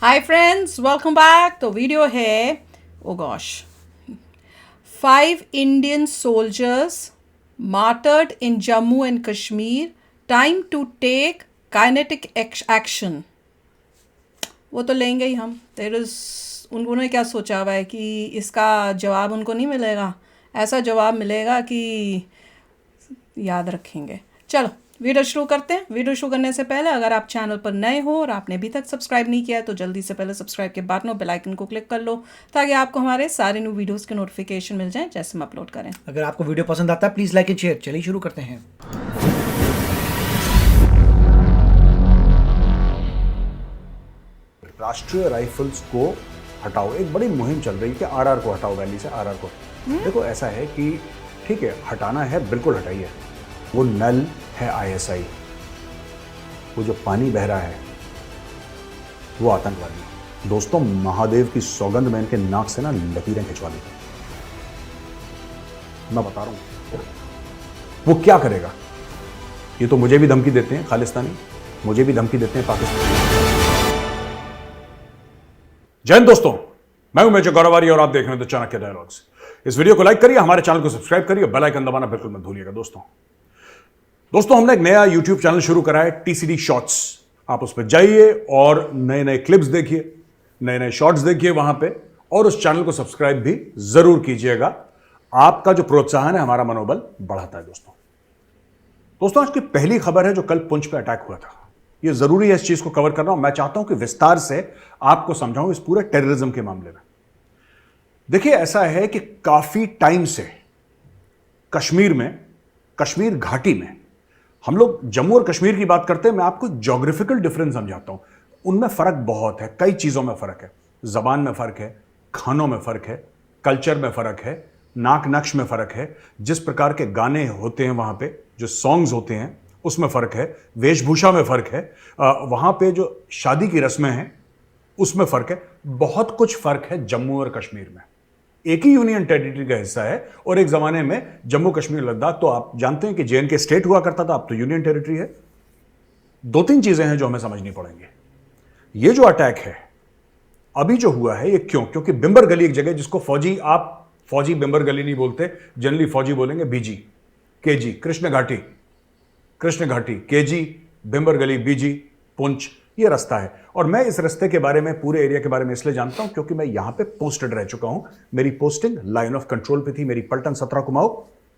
Hi friends, welcome back. तो video है, oh gosh, 5 Indian soldiers martyred in Jammu and Kashmir, time to take kinetic action। वो तो लेंगे ही हम। There is, उन्होंने क्या सोचा हुआ है कि इसका जवाब उनको नहीं मिलेगा, ऐसा जवाब मिलेगा कि याद रखेंगे। चलो वीडियो शुरू करते हैं। वीडियो शुरू करने से पहले अगर आप चैनल पर नए हो और आपने अभी तक सब्सक्राइब नहीं किया है तो जल्दी से पहले सब्सक्राइब के बटन और बेल आइकन को क्लिक कर लो ताकि आपको हमारे सारे न्यू वीडियोस के नोटिफिकेशन मिल जाएं जैसे हम अपलोड करें। अगर आपको वीडियो पसंद आता है प्लीज़ लाइक एंड शेयर। चलिए शुरू करते हैं। राष्ट्रीय राइफल्स को हटाओ, एक बड़ी मुहिम चल रही है कि आरआर को हटाओ, वैली से आरआर को। देखो ऐसा है कि ठीक है, हटाना है, बिल्कुल हटाइए। वो नल है आईएसआई, वो जो पानी बह रहा है वो आतंकवादी। दोस्तों, महादेव की सौगंध में इनके नाक से ना लकीरें खिंचवा दी। मैं बता रहा हूं वो क्या करेगा। ये तो मुझे भी धमकी देते हैं खालिस्तानी, मुझे भी धमकी देते हैं पाकिस्तानी। जय हिंद दोस्तों, मैं हूं मेजर गौरवारी और आप देख रहे हैं द चाणक्य डायलॉग्स। इस वीडियो को लाइक करिए, हमारे चैनल को सब्सक्राइब करिए, बेल आइकन दबाना बिल्कुल मत भूलिएगा। दोस्तों हमने एक नया यूट्यूब चैनल शुरू करा है, टीसीडी शॉर्ट्स। आप उस पर जाइए और नए नए क्लिप्स देखिए, नए नए शॉर्ट्स देखिए वहां पे, और उस चैनल को सब्सक्राइब भी जरूर कीजिएगा। आपका जो प्रोत्साहन है हमारा मनोबल बढ़ाता है। दोस्तों आज की पहली खबर है जो कल पुंछ पे अटैक हुआ था। यह जरूरी है इस चीज को कवर करना, और मैं चाहता हूं कि विस्तार से आपको समझाऊं इस पूरे टेररिज्म के मामले में। देखिए ऐसा है कि काफी टाइम से कश्मीर में, कश्मीर घाटी में, हम लोग जम्मू और कश्मीर की बात करते हैं। मैं आपको ज्योग्राफिकल डिफरेंस समझाता हूं। उनमें फर्क बहुत है, कई चीजों में फर्क है। जबान में फर्क है, खानों में फर्क है, कल्चर में फर्क है, नाक नक्श में फर्क है, जिस प्रकार के गाने होते हैं वहां पे, जो सॉन्ग्स होते हैं उसमें फर्क है, वेशभूषा में फर्क है, वहां पे जो शादी की रस्में हैं उसमें फर्क है। बहुत कुछ फर्क है जम्मू और कश्मीर में। एक ही यूनियन टेरिटरी का हिस्सा है, और एक जमाने में जम्मू कश्मीर लद्दाख, तो आप जानते हैं कि जेएनके स्टेट हुआ करता था, अब तो यूनियन टेरिटरी है। दो तीन चीजें हैं जो हमें समझनी पड़ेंगी। ये जो अटैक है अभी जो हुआ है, ये क्योंकि बिंबर गली एक जगह जिसको फौजी, आप फौजी बिंबर गली नहीं बोलते, जनरली फौजी बोलेंगे बीजी, केजी, कृष्ण घाटी, केजी, बिंबर गली, बीजी, पुंछ, ये रास्ता है। और मैं इस रास्ते के बारे में, पूरे एरिया के बारे में इसलिए जानता हूं क्योंकि मैं यहां पे पोस्टेड रह चुका हूं। मेरी पोस्टिंग लाइन ऑफ कंट्रोल पे थी, मेरी पलटन 17 कुमाऊं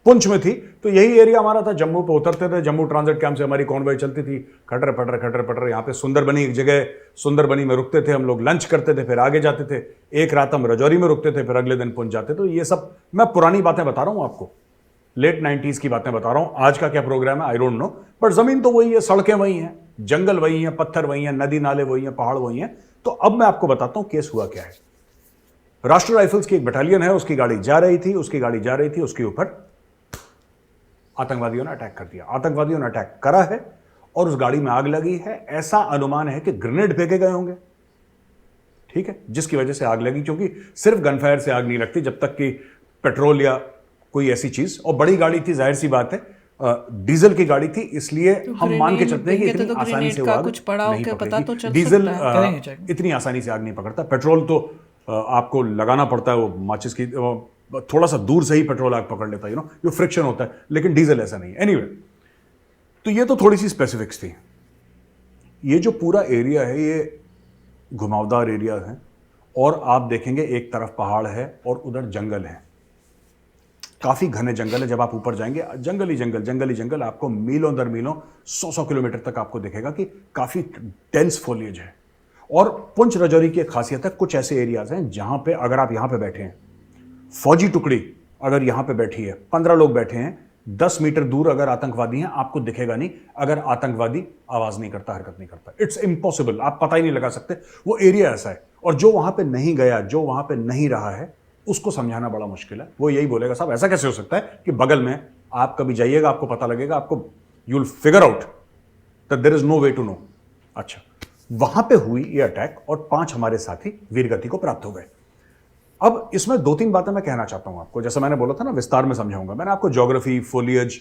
पुंछ में थी। तो यही एरिया हमारा था। जम्मू पे उतरते थे, जम्मू ट्रांजिट कैंप से हमारी कॉन्वॉय चलती थी, खटर पटर यहाँ पे सुंदरबनी एक जगह, सुंदरबनी में रुकते थे हम लोग, लंच करते थे, फिर आगे जाते थे। एक रात हम रजौरी में रुकते थे, फिर अगले दिन पुंछ जाते। तो ये सब मैं पुरानी बातें बता रहा हूं आपको, लेट 90s की बातें बता रहा हूं। आज का क्या प्रोग्राम है आई डोंट नो, बट जमीन तो वही है, सड़कें वही हैं, जंगल वही हैं, पत्थर वही हैं, नदी नाले वही हैं, पहाड़ वही हैं। तो अब मैं आपको बताता हूं केस हुआ क्या है। राष्ट्रीय राइफल्स की एक बटालियन है, उसकी गाड़ी जा रही थी, उसके ऊपर आतंकवादियों ने अटैक कर दिया। आतंकवादियों ने अटैक करा है और उस गाड़ी में आग लगी है। ऐसा अनुमान है कि ग्रेनेड फेंके गए होंगे, ठीक है, जिसकी वजह से आग लगी। क्योंकि सिर्फ गनफायर से आग नहीं लगती, जब तक कि पेट्रोल या कोई ऐसी चीज, और बड़ी गाड़ी थी, जाहिर सी बात है, डीजल की गाड़ी थी, इसलिए तो हम मान के चलते हैं कि इतनी आसानी से आग नहीं पकड़ेगी। डीजल इतनी आसानी से आग नहीं पकड़ता। पेट्रोल तो आपको लगाना पड़ता है, वो माचिस की थोड़ा सा दूर से ही पेट्रोल आग पकड़ लेता है, जो फ्रिक्शन होता है, लेकिन डीजल ऐसा नहीं है। एनीवे, तो ये तो थोड़ी सी स्पेसिफिक्स थी। ये जो पूरा एरिया है ये घुमावदार एरिया है, और आप देखेंगे एक तरफ पहाड़ है और उधर जंगल है, काफी घने जंगल है। जब आप ऊपर जाएंगे जंगल ही जंगल, आपको मीलों दर मीलों, 100 किलोमीटर तक आपको दिखेगा कि काफी डेंस फोलिएज है। और पुंछ रजौरी की एक खासियत है, कुछ ऐसे एरियाज हैं जहां पे अगर आप यहां पे बैठे हैं, फौजी टुकड़ी अगर यहां पे बैठी है, 15 लोग बैठे हैं, 10 मीटर दूर अगर आतंकवादी हैं, आपको दिखेगा नहीं अगर आतंकवादी आवाज नहीं करता, हरकत नहीं करता। इट्स इम्पॉसिबल, आप पता ही नहीं लगा सकते। वो एरिया ऐसा है। और जो वहां पे नहीं गया, जो वहां पे नहीं रहा है, उसको समझाना बड़ा मुश्किल है। वो यही बोलेगा, साहब ऐसा कैसे हो सकता है कि बगल में, आप कभी जाइएगा आपको पता लगेगा, आपको you will figure out that there is no way to know. अच्छा, वहां पे हुई ये अटैक और 5 हमारे साथी वीरगति को प्राप्त हो गए। अब इसमें 2-3 बातें मैं कहना चाहता हूं आपको। जैसे मैंने बोला था ना, विस्तार में समझाऊंगा। मैंने आपको ज्योग्राफी, फोलियज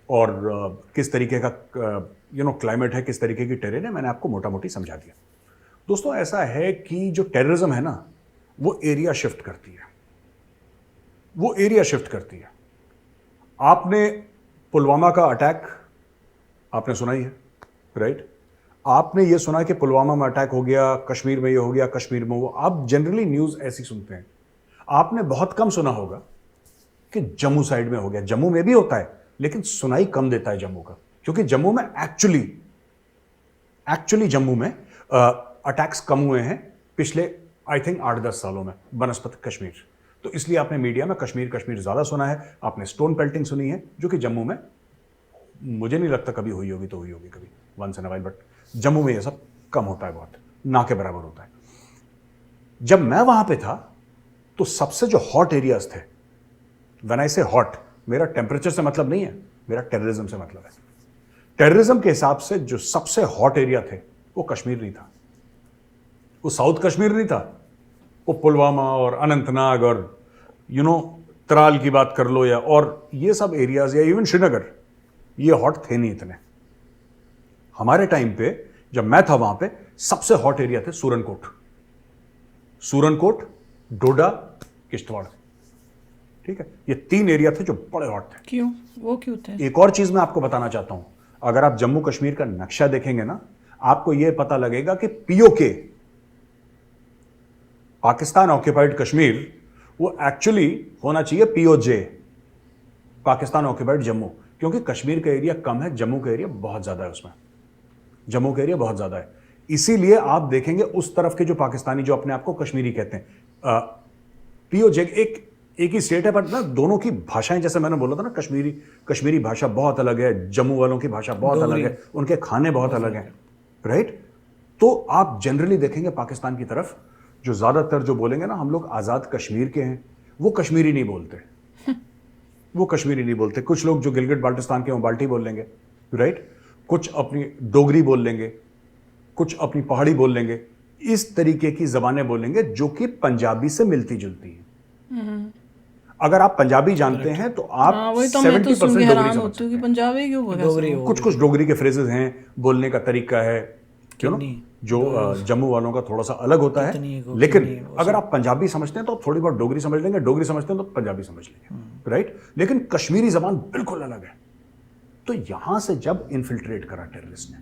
और किस तरीके का क्लाइमेट है, किस तरीके की टेरेन है, मैंने आपको मोटा मोटी समझा दिया। दोस्तों ऐसा है कि जो टेररिज्म है ना, वो एरिया शिफ्ट करती है, वो एरिया शिफ्ट करती है। आपने पुलवामा का अटैक आपने सुना ही है, राइट? आपने ये सुना कि पुलवामा में अटैक हो गया, कश्मीर में ये हो गया, कश्मीर में वो। आप जनरली न्यूज़ ऐसी सुनते हैं। आपने बहुत कम सुना होगा कि जम्मू साइड में हो गया। जम्मू में भी होता है, लेकिन सुनाई कम देता है जम्मू का, क्योंकि जम्मू में एक्चुअली जम्मू में अटैक्स कम हुए हैं पिछले आई थिंक 8-10 सालों में बनस्पत कश्मीर। तो इसलिए आपने मीडिया में कश्मीर कश्मीर ज़्यादा सुना है। आपने स्टोन पेल्टिंग सुनी है, जो कि जम्मू में मुझे नहीं लगता कभी हुई होगी, तो हुई होगी कभी once in a while, but Jammu में ये सब कम होता है, बहुत ना के बराबर होता है। जब मैं वहां पे था तो सबसे जो हॉट एरियाज थे, व्हेन आई से हॉट, मेरा टेम्परेचर से मतलब नहीं है, मेरा टेररिज्म से मतलब है। टेररिज्म के हिसाब से जो सबसे हॉट एरिया थे वो कश्मीर नहीं था, वो साउथ कश्मीर नहीं था, वो पुलवामा और अनंतनाग और त्राल की बात कर लो, या और ये सब एरियाज, या इवन श्रीनगर, ये हॉट थे नहीं इतने। हमारे टाइम पे जब मैं था वहां पे सबसे हॉट एरिया थे सूरनकोट, डोडा, किश्तवाड़। ठीक है, ये 3 एरिया थे जो बड़े हॉट थे। क्यों? वो क्यों थे? एक और चीज मैं आपको बताना चाहता हूं। अगर आप जम्मू कश्मीर का नक्शा देखेंगे ना, आपको यह पता लगेगा कि पीओके, पाकिस्तान ऑक्यूपाइड कश्मीर, वो एक्चुअली होना चाहिए पीओजे, पाकिस्तान ऑक्यूपाइड जम्मू, क्योंकि कश्मीर का एरिया कम है, जम्मू का एरिया बहुत ज्यादा है, उसमें जम्मू का एरिया बहुत ज्यादा है। इसीलिए आप देखेंगे उस तरफ के जो पाकिस्तानी जो अपने आप को कश्मीरी कहते हैं, पीओजे एक ही स्टेट है, पर ना दोनों की भाषाएं, जैसे मैंने बोला था ना, कश्मीरी भाषा बहुत अलग है, जम्मू वालों की भाषा बहुत अलग है, उनके खाने बहुत अलग हैं, राइट? तो आप जनरली देखेंगे पाकिस्तान की तरफ जो ज्यादातर जो बोलेंगे ना, हम लोग आजाद कश्मीर के हैं, वो कश्मीरी नहीं बोलते, वो कश्मीरी नहीं बोलते। कुछ लोग जो गिलगित बाल्टिस्तान के हैं वो बाल्टी बोल लेंगे, राइट? कुछ अपनी डोगरी बोल लेंगे, कुछ अपनी पहाड़ी बोल लेंगे, इस तरीके की जबानें बोलेंगे जो कि पंजाबी से मिलती जुलती हैं। अगर आप पंजाबी जानते हैं तो आप 70% डोगरी समझते हैं। पंजाबी क्यों बोल डोगरी कुछ डोगरी के फ्रेजेस हैं, बोलने का तरीका है, क्यों ना, जो जम्मू वालों का थोड़ा सा अलग होता है। लेकिन अगर आप पंजाबी समझते हैं तो थोड़ी बहुत डोगरी समझ लेंगे, डोगरी समझते हैं तो पंजाबी समझ लेंगे, राइट? लेकिन कश्मीरी जबान बिल्कुल अलग है। तो यहां से जब इन्फिल्ट्रेट करा टेररिस्ट ने,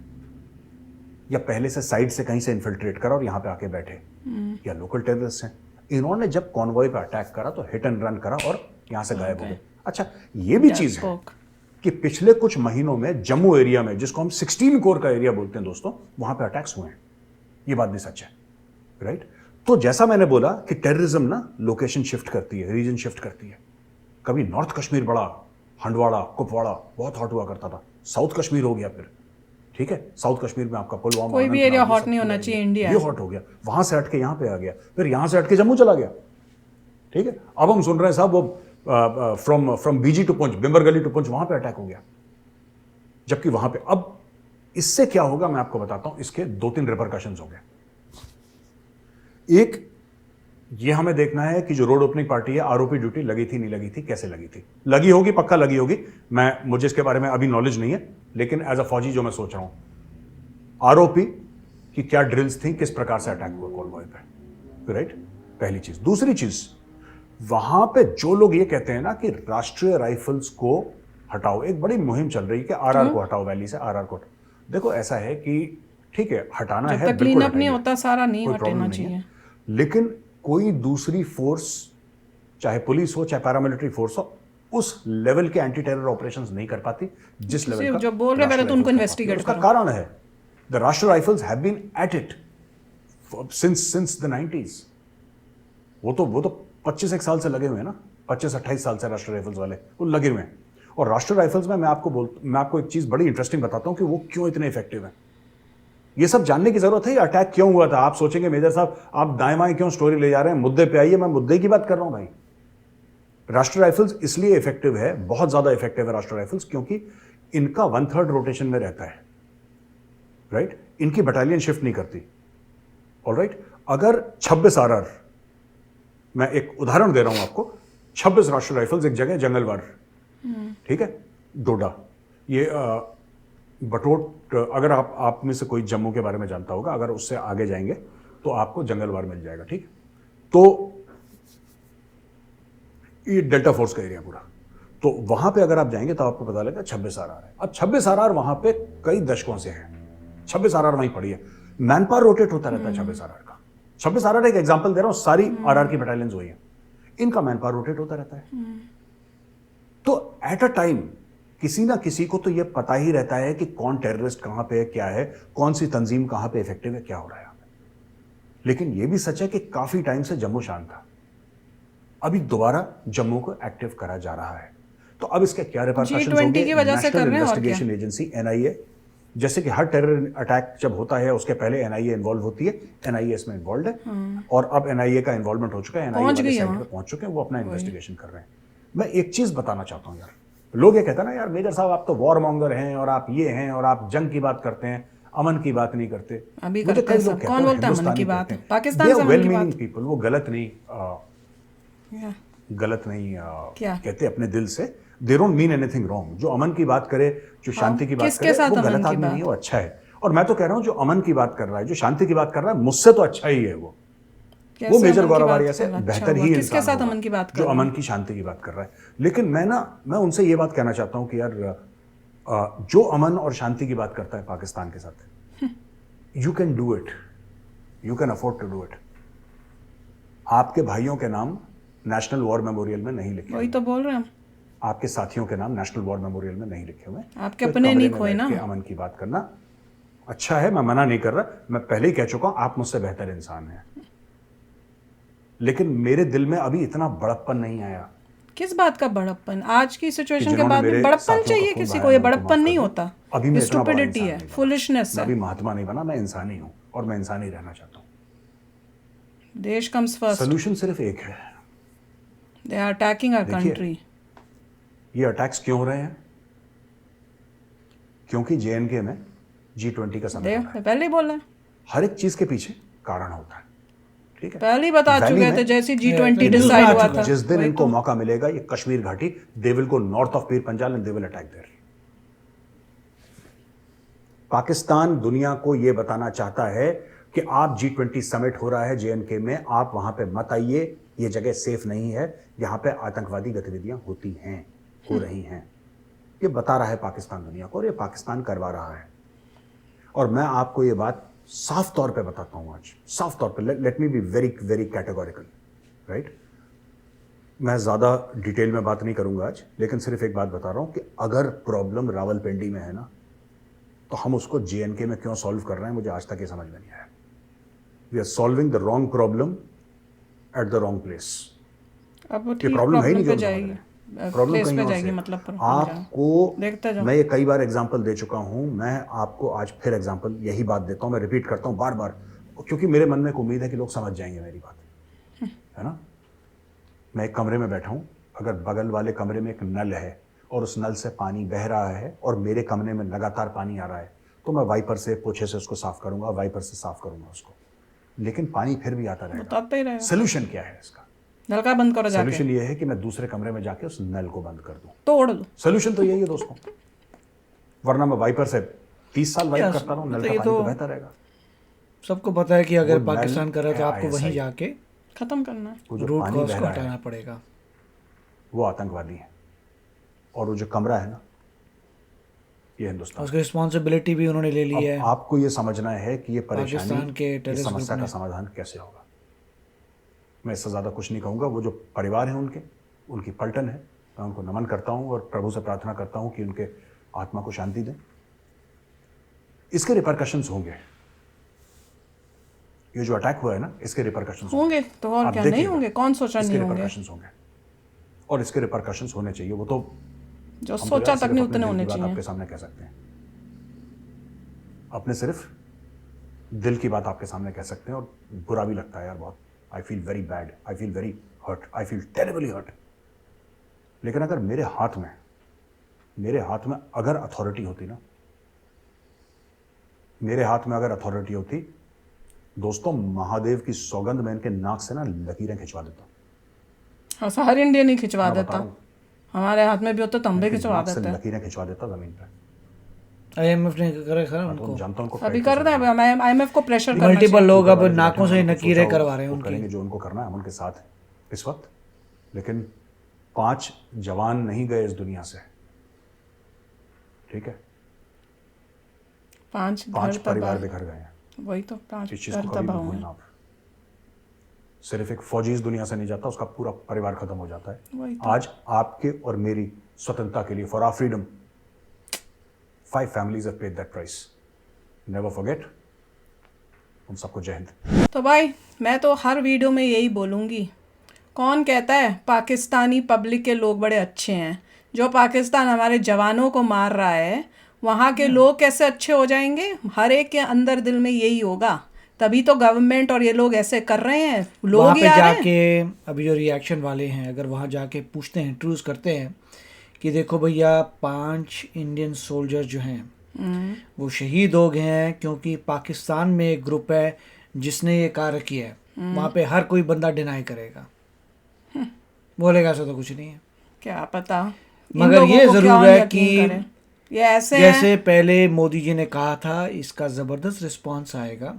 या पहले से साइड से कहीं से इन्फिल्ट्रेट करा और यहां पे आके बैठे, या लोकल टेररिस्ट हैं, इन्होंने जब कॉन्वॉय पे अटैक करा तो हिट एंड रन करा और यहां से गायब हो गए। अच्छा, ये भी चीज है कि पिछले कुछ महीनों में जम्मू एरिया में, जिसको हम 16 कोर का एरिया बोलते हैं दोस्तों, वहां पे अटैक्स हुए हैं। ये बात भी सच है, राइट? तो जैसा मैंने बोला कि टेररिज्म ना लोकेशन शिफ्ट करती है, रीजन शिफ्ट करती है। कभी नॉर्थ कश्मीर बड़ा, हंडवाड़ा, कुपवाड़ा बहुत हॉट हुआ करता था, साउथ कश्मीर हो गया, फिर ठीक है, साउथ कश्मीर में आपका पुलवामा, कोई भी एरिया हॉट नहीं होना चाहिए, इंडिया ये हॉट हो गया, वहां से हट के यहां पे आ गया, फिर यहां से हट के जम्मू चला गया। ठीक है, अब हम सुन रहे हैं साहब वो फ्रॉम बीजी टू पुंछ, बिम्बर गली टू पुंछ, वहां पे अटैक हो गया, जबकि वहां पे अब इससे क्या होगा मैं आपको बताता हूं। इसके 2-3 रिपरकशंस हो गए। एक, ये हमें देखना है कि जो रोड ओपनिंग पार्टी है, आरओपी ड्यूटी लगी थी, नहीं लगी थी, कैसे लगी थी, लगी होगी, पक्का लगी होगी, मुझे इसके बारे में अभी नॉलेज नहीं है, लेकिन एज अ फौजी जो मैं सोच रहा हूं, आरओपी की क्या ड्रिल्स थी, किस प्रकार से अटैक हुआ कॉन्वॉय पे, राइट? पहली चीज। दूसरी चीज, वहां पे जो लोग ये कहते हैं ना कि राष्ट्रीय राइफल्स को हटाओ, एक बड़ी मुहिम चल रही है कि आरआर को हटाओ, वैली से आरआर को। देखो ऐसा है कि ठीक है, हटाना है, बिल्कुल क्लीन अप नहीं होता, सारा नहीं कोई प्रॉब्लम हटाना नहीं चाहिए, है, लेकिन कोई दूसरी फोर्स, चाहे पुलिस हो चाहे पैरामिलिट्री फोर्स हो, उस लेवल के एंटी टेरर ऑपरेशंस नहीं कर पाती जिस लेवल का जो बोल रहे, पहले तो उनको इन्वेस्टिगेट करो। उसका कारण है the Rashtriya rifles have been at it since the 90s। वो तो 25 साल से लगे हुए हैं ना, 25-28 साल से राष्ट्रीय राइफल्स वाले वो लगे हुए हैं। और राष्ट्रीय राइफल्स में मैं आपको एक चीज बड़ी इंटरेस्टिंग बताता हूं कि वो क्यों इतने इफेक्टिव है। ये सब जानने की जरूरत है, ये अटैक क्यों हुआ था। आप सोचेंगे मेजर साहब आप दाएं बाएं क्यों स्टोरी ले जा रहे हैं, मुद्दे पे आइए, मैं मुद्दे की बात कर रहा हूं भाई। राष्ट्रीय राइफल्स इसलिए इफेक्टिव है, बहुत ज्यादा इफेक्टिव है राष्ट्रीय राइफल्स, क्योंकि इनका 1/3 रोटेशन में रहता है, राइट? इनकी बटालियन शिफ्ट नहीं करती, ऑलराइट? अगर 26 आरआर, मैं एक उदाहरण दे रहा हूं आपको, 26 राष्ट्रीय राइफल्स एक जगह जंगलवार, ठीक है, डोडा, ये बटोट, अगर आप में से कोई जम्मू के बारे में जानता होगा, अगर उससे आगे जाएंगे तो आपको जंगल वार मिल जाएगा, ठीक। तो ये डेल्टा फोर्स का एरिया पूरा, तो वहां पे अगर आप जाएंगे तो आपको पता लगेगा 26 आरआर है। अब 26 आरआर वहां पे कई दशकों से है, 26 आरआर वहीं पड़ी है, मैन पावर रोटेट होता रहता है 26 आरआर का। 26 आरआर एक एग्जांपल दे रहा हूं, सारी आरआर की बटालियंस हुई है, इनका मैन पावर रोटेट होता रहता है। तो एट अ टाइम किसी ना किसी को तो यह पता ही रहता है कि कौन टेररिस्ट कहां पे है, क्या है, कौन सी तंजीम कहां पे इफेक्टिव है, क्या हो रहा है। लेकिन यह भी सच है कि काफी टाइम से जम्मू शांत था, अभी दोबारा जम्मू को एक्टिव करा जा रहा है। तो अब इसके क्या रिपरकशंस होंगे? की वजह से कर नेशनल रहे हैं और क्या? इन्वेस्टिगेशन एजेंसी एनआईए, जैसे कि हर टेरर अटैक जब होता है उसके पहले एनआईए इन्वॉल्व होती है, एनआईए इसमें इन्वॉल्व है, और अब एनआईए का इन्वॉल्वमेंट हो चुका है, एनआईए वाले साइड पे पहुंच चुके हैं, वो अपना इन्वेस्टिगेशन कर रहे हैं। मैं एक चीज बताना चाहता हूं यार, लोग ये कहते हैं ना यार मेजर साहब आप तो वॉर मॉन्गर हैं और आप ये हैं और आप जंग की बात करते हैं, अमन की बात नहीं करते। अभी मुझे करते हैं कई लोग सब। कहते कौन हैं बोलता है अमन की हिंदुस्तानी बात? कहते हैं। पाकिस्तान They से are अमन की well-meaning बात। people, वो गलत नहीं क्या? कहते अपने दिल से, they don't mean anything wrong. जो अमन की बात करे, जो शांति की बात किसके करे, साथ वो अमन गलत की आदमी बात? नहीं है, वो अच्छा है। और मैं तो कह रहा हूं जो अमन की बात कर रहा है, जो शांति की बात कर रहा है, मुझसे तो अच्छा ही है वो कैसे मेजर अमन की बात गौरवारिया से करना अच्छा बेहतर हुआ? ही किसके इंसान साथ होगा अमन की बात कर जो रहे हैं? अमन की शांति की बात कर रहा है। लेकिन मैं उनसे ये बात कहना चाहता हूं कि यार जो अमन और शांति की बात करता है पाकिस्तान के साथ, you can do it, you can afford to do it. आपके भाइयों के नाम नेशनल वॉर मेमोरियल में नहीं लिखे, वही तो बोल रहे हैं हम। आपके साथियों के नाम नेशनल वॉर मेमोरियल में नहीं लिखे हुए। आपके तो अपने कमरे नहीं में खोए बैठ ना। के अमन की बात करना अच्छा है, मैं मना नहीं कर रहा, मैं पहले ही कह चुका हूं आप मुझसे बेहतर इंसान हैं, लेकिन मेरे दिल में अभी इतना बड़प्पन नहीं आया। किस बात का बड़प्पन? आज की सिचुएशन के जिन्होंने बाद में मेरे बड़प्पन साथियों का चाहिए खून किसी बहाया, को? ये मैं उनको बड़प्पन माफ कर नहीं दूं। होता, अभी मैं इतना बड़ा स्टुपिडिटी इंसान है, नहीं बना। फुलिशनेस मैं है। अभी महात्मा नहीं बना, मैं इंसान ही हूं और मैं इंसान ही रहना चाहता हूं। देश कम्स फर्स्ट। सोल्यूशन सिर्फ एक है। दे आर अटैकिंग आवर देखिए, कंट्री। ये अटैक्स क्यों हो रहे हैं? क्योंकि जेएनके में G20 का समिट हो रहा है। पहले ही बोला है, हर एक चीज के पीछे कारण होता है, ठीक है। पहले ही बता वैली चुके में थे जैसे ये G20 न्यूज़ में डिसाइड आ हुआ चुका था। है। जिस दिन वही इनको तो। मौका मिलेगा, ये कश्मीर घाटी, they will go north of Pir Panjal and they will attack there. Pakistan दुनिया को यह बताना चाहता है कि आप G20 समिट हो रहा है जेएनके में, आप वहां पे मत आइए, ये जगह सेफ नहीं है, यहां पे आतंकवादी गतिविधियां होती हैं, हो रही हैं। ये बता रहा है पाकिस्तान दुनिया को और ये पाकिस्तान करवा रहा है। और मैं आपको ये बात साफ तौर पे बताता हूं आज, साफ तौर पे। Let me be very very categorical, right. मैं ज्यादा डिटेल में बात नहीं करूंगा आज, लेकिन सिर्फ एक बात बता रहा हूं कि अगर प्रॉब्लम रावलपिंडी में है ना, तो हम उसको जेएनके में क्यों सॉल्व कर रहे हैं, मुझे आज तक ये समझ में नहीं आया। We are solving the wrong problem at the wrong place. अब वो ये ठीक प्रॉब्लम है ही नहीं जो पे हम समझ जाएगी, रहे हैं। प्रॉब्लम प्लेस कहीं पे और जाएगी, से है। मतलब पर आपको देखते जाओ। मैं ये कई बार एग्जांपल दे चुका हूं, मैं आपको आज फिर एग्जांपल यही बात देता हूं, मैं रिपीट करता हूं बार बार, क्योंकि मेरे मन में एक उम्मीद है कि लोग समझ जाएंगे मेरी बात, है ना। मैं एक कमरे में बैठा हूं, अगर बगल वाले कमरे में एक नल है और उस नल से पानी बह रहा है और मेरे कमरे में लगातार पानी आ रहा है, तो मैं वाइपर से, पोछे से उसको साफ करूंगा, वाइपर से साफ करूंगा उसको, लेकिन पानी फिर भी आता रहेगा। बताते ही रहेगा। सोल्यूशन क्या है इसका? नलका बंद करो जाके, सोल्यूशन ये है कि मैं दूसरे कमरे में जाके उस नल को बंद कर दूं। तोड़ दो। सोल्यूशन तो यही है दोस्तों, वरना मैं वाइपर से 30 साल वाइप करता रहूं, नल का ये पानी तो तो बहता रहेगा। सबको पता है कि अगर वो नल पाकिस्तान कर रहा है तो है आपको वहीं ISI, जाके खत्म करना है। वो जो रूट पानी कॉज बह को रहा हटाना है पड़ेगा। वो आतंकवादी है, और वो जो कमरा है ना, ये हिंदुस्तान। उसकी रिस्पॉन्सिबिलिटी भी उन्होंने ले ली अब है। आपको ये समझना है कि ये पाकिस्तान परेशानी, के ये टेररिस्ट समस्या ग्रुप का ने। समाधान कैसे होगा। मैं इससे ज़्यादा कुछ नहीं कहूँगा। वो जो परिवार हैं उनके, उनकी पलटन है, मैं उनको नमन करता हूँ और प्रभु से प्रार्थना करता हूँ कि उनके आत्मा को शांति दें। इसके रिपरकशंस होंगे, ये जो अटैक हुआ है ना, इसके रिपरकशंस होंगे तो और आप क्या नहीं देखिएगा, होंगे? कौन सोचा इसके नहीं होंगे? रिपरकशंस होंगे और इसके रिपरकशंस होने चाहिए। वो तो जो हम तो सोचा यार तक सिर्फ नहीं अपने उतने दिल होने की बात चाहिए। आपके सामने कह सकते हैं, अपने सिर्फ दिल की बात आपके सामने कह सकते हैं, और बुरा भी लगता है यार बहुत। I feel very bad, I feel very hurt, I feel terribly hurt. लेकिन अगर मेरे हाथ में अगर अथॉरिटी होती ना, मेरे हाथ में अगर अथॉरिटी होती दोस्तों, महादेव की सौगंध में इनके नाक से ना लकीरें खिंचवा देता। हाँ, हर इंडिया नहीं खिंचवा मैं बता देता, रहा हूँ, हमारे हाथ में भी होता तो हम भी खिंचवा नाक से देते हैं। लकीरें खिंचवा देता जमीन पे। IMF ने करा खरा तो उनको, जानता हूं उनको अभी कर रहे हैं IMF को प्रेशर करना मल्टीपल लोग अब चाहिए। नाकों से उनको नकीरे सोचा करवा रहे हैं वो उनकी। करेंगे जो उनको करना है, हम उनके साथ हैं इस वक्त। लेकिन 5 जवान नहीं गए इस दुनिया से, ठीक है, 5 5 घर परिवार तबाह, बिखर गए हैं। वही तो 5 इस चीज घर को कभी तबाह मत हुए। भूलना आप। सिर्फ एक फौजी इस दुनिया से नहीं जाता, उसका पूरा परिवार खत्म हो जाता वही है। तो। आज आपके और मेरी स्वतंत्रता के लिए, for our freedom, 5 families have paid that price. Never forget. उन सबको जय हिंद। तो भाई मैं तो हर वीडियो में यही बोलूँगी, कौन कहता है पाकिस्तानी पब्लिक के लोग बड़े अच्छे हैं? जो पाकिस्तान हमारे जवानों को मार रहा है, वहाँ के लोग कैसे अच्छे हो जाएंगे? हर एक के अंदर दिल में यही होगा, तभी तो गवर्नमेंट और ये लोग ऐसे कर रहे हैं। वहाँ लोग ही पे आ रहे हैं। जाके अभी जो रिएक्शन वाले हैं, अगर वहाँ जाके पूछते हैं, इंट्रोड्यूस करते हैं कि देखो भैया 5 इंडियन सोल्जर जो हैं वो शहीद हो गए हैं क्योंकि पाकिस्तान में एक ग्रुप है जिसने ये कार्य किया है, वहाँ पे हर कोई बंदा डिनाई करेगा, बोलेगा ऐसा तो कुछ नहीं है। क्या पता इन मगर लोगों ये को जरूर क्या है यकीन कि करें। ये ऐसे हैं। जैसे पहले मोदी जी ने कहा था इसका ज़बरदस्त रिस्पांस आएगा,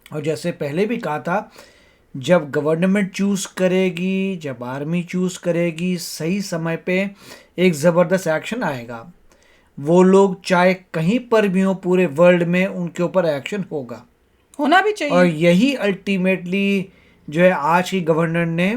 और जैसे पहले भी कहा था जब गवर्नमेंट चूज़ करेगी, जब आर्मी चूज़ करेगी, सही समय पे एक ज़बरदस्त एक्शन आएगा। वो लोग चाहे कहीं पर भी हो पूरे वर्ल्ड में, उनके ऊपर एक्शन होगा। होना भी चाहिए। और यही अल्टीमेटली जो है आज की गवर्नर ने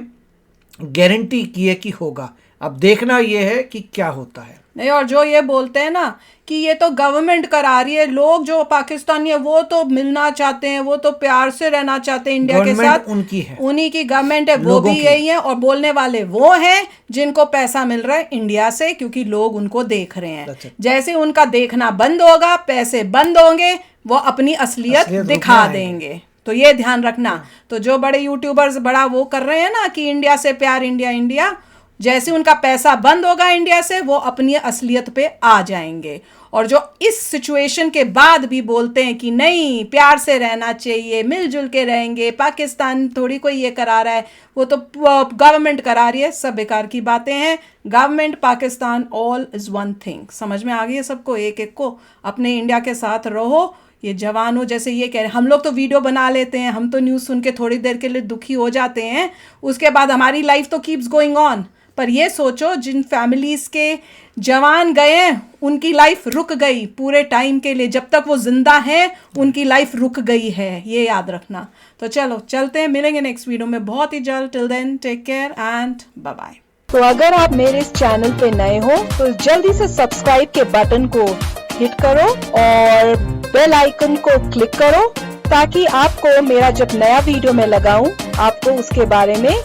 गारंटी की है कि होगा। अब देखना ये है कि क्या होता है। नहीं, और जो ये बोलते हैं ना कि ये तो गवर्नमेंट करा रही है, लोग जो पाकिस्तानी है वो तो मिलना चाहते हैं, वो तो प्यार से रहना चाहते हैं इंडिया के गवर्नमेंट साथ, उनकी है, उन्हीं की गवर्नमेंट है, वो लोगों भी की। यही है। और बोलने वाले वो हैं जिनको पैसा मिल रहा है इंडिया से, क्योंकि लोग उनको देख रहे हैं। That's it. जैसे उनका देखना बंद होगा, पैसे बंद होंगे, वो अपनी असलियत असलियत दिखा रुकना देंगे। तो ये ध्यान रखना। तो जो बड़े यूट्यूबर्स बड़ा वो कर रहे हैं ना कि इंडिया से प्यार, इंडिया इंडिया, जैसे उनका पैसा बंद होगा इंडिया से, वो अपनी असलियत पे आ जाएंगे। और जो इस सिचुएशन के बाद भी बोलते हैं कि नहीं प्यार से रहना चाहिए, मिलजुल के रहेंगे, पाकिस्तान थोड़ी कोई ये करा रहा है, वो तो गवर्नमेंट करा रही है, सब बेकार की बातें हैं। Government, Pakistan, all is one thing. समझ में आ गई है सबको? एक एक को अपने इंडिया के साथ रहो। ये जवानों जैसे ये कह रहे हैं, हम लोग तो वीडियो बना लेते हैं, हम तो न्यूज़ सुन के थोड़ी देर के लिए दुखी हो जाते हैं, उसके बाद हमारी लाइफ तो कीप्स गोइंग ऑन। पर ये सोचो जिन फैमिलीज़ के जवान गए हैं उनकी लाइफ रुक गई पूरे टाइम के लिए, जब तक वो जिंदा हैं उनकी लाइफ रुक गई है, ये याद रखना। तो चलो चलते हैं, मिलेंगे नेक्स्ट वीडियो में बहुत ही जल्द। Till then take care and bye bye. तो अगर आप मेरे इस चैनल पे नए हो तो जल्दी से सब्सक्राइब के बटन को हिट करो और बेल आइकन को क्लिक करो, ताकि आपको मेरा जब नया वीडियो मैं लगाऊं आपको उसके बारे में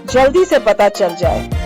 जल्दी से पता चल जाए।